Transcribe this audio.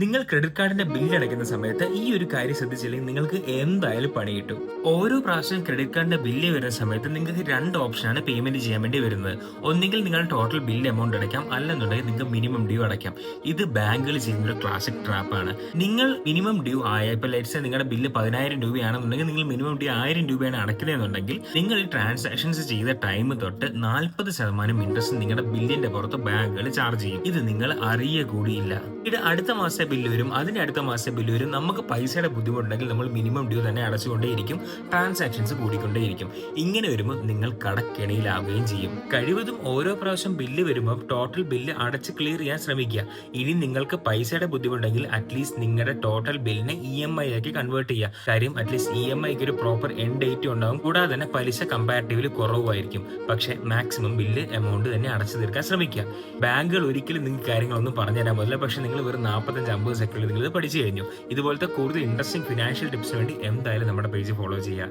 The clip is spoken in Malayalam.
നിങ്ങൾ ക്രെഡിറ്റ് കാർഡിന്റെ ബില്ല് അടയ്ക്കുന്ന സമയത്ത് ഈ ഒരു കാര്യം ശ്രദ്ധിച്ചില്ലെങ്കിൽ നിങ്ങൾക്ക് എന്തായാലും പണി കിട്ടും. ഓരോ പ്രാവശ്യം ക്രെഡിറ്റ് കാർഡിന്റെ ബില്ല് വരുന്ന സമയത്ത് നിങ്ങൾക്ക് രണ്ട് ഓപ്ഷനാണ് പേയ്മെന്റ് ചെയ്യാൻ വേണ്ടി വരുന്നത്. ഒന്നുകിൽ നിങ്ങൾ ടോട്ടൽ ബില്ല് എമൗണ്ട് അടയ്ക്കാം, അല്ലെന്നുണ്ടെങ്കിൽ നിങ്ങൾക്ക് മിനിമം ഡ്യൂ അടയ്ക്കാം. ഇത് ബാങ്കുകൾ ചെയ്യുന്ന ഒരു ക്ലാസിക് ട്രാപ്പാണ്. നിങ്ങൾ മിനിമം ഡ്യൂ ആയ ഇപ്പൊ ലെറ്റ്സ് നിങ്ങളുടെ ബില്ല് 10,000 രൂപയാണെന്നുണ്ടെങ്കിൽ നിങ്ങൾ മിനിമം ഡ്യൂ 1000 രൂപയാണ് അടയ്ക്കുന്നതെന്നുണ്ടെങ്കിൽ നിങ്ങൾ ട്രാൻസാക്ഷൻസ് ചെയ്ത ടൈം തൊട്ട് 40% ഇൻട്രസ്റ്റ് നിങ്ങളുടെ ബില്ലിന്റെ പുറത്ത് ബാങ്കുകൾ ചാർജ് ചെയ്യും. ഇത് നിങ്ങൾ അറിയ കൂടിയില്ല. ഇത് അടുത്ത മാസം ബില്ല് വരും, അതിന്റെ അടുത്ത മാസം ബില്ല് വരും. നമുക്ക് പൈസയുടെ ബുദ്ധിമുട്ടുണ്ടെങ്കിൽ നമ്മൾ മിനിമം ഡ്യൂ തന്നെ അടച്ചുകൊണ്ടേയിരിക്കും, ട്രാൻസാക്ഷൻസ് കൂടിക്കൊണ്ടേയിരിക്കും. ഇങ്ങനെ വരുമ്പോൾ നിങ്ങൾ കടക്കെണിയിലാവുകയും ചെയ്യും. കഴിവതും ഓരോ പ്രാവശ്യം ബില്ല് വരുമ്പോൾ ടോട്ടൽ ബില്ല് അടച്ച് ക്ലിയർ ചെയ്യാൻ ശ്രമിക്കുക. ഇനി നിങ്ങൾക്ക് പൈസയുടെ ബുദ്ധിമുട്ടുണ്ടെങ്കിൽ അറ്റ്ലീസ്റ്റ് നിങ്ങളുടെ ടോട്ടൽ ബില്ലിനെ EMI ആക്കി കൺവേർട്ട് ചെയ്യുക. കാര്യം അറ്റ്ലീസ്റ്റ് EMIക്ക് ഒരു പ്രോപ്പർ എൻഡ് ഡേറ്റ് ഉണ്ടാവും, കൂടാതെ തന്നെ പലിശ കമ്പാരിറ്റീവ്ലി കുറവായിരിക്കും. പക്ഷെ മാക്സിമം ബില്ല് എമൗണ്ട് തന്നെ അടച്ചു തീർക്കാൻ ശ്രമിക്കുക. ബാങ്കുകൾ ഒരിക്കലും നിങ്ങൾക്ക് കാര്യങ്ങളൊന്നും പറഞ്ഞു തരാൻ പറ്റില്ല, പക്ഷെ നിങ്ങൾ വെറും 45-50 സെക്കൻഡിൽ നിങ്ങൾ ഇത് പഠിച്ചു കഴിഞ്ഞു. ഇതുപോലത്തെ കൂടുതൽ ഇൻട്രസ്റ്റിംഗ് ഫിനാൻഷ്യൽ ടിപ്സിന് വേണ്ടി എന്തായാലും നമ്മുടെ പേജ് ഫോളോ ചെയ്യുക.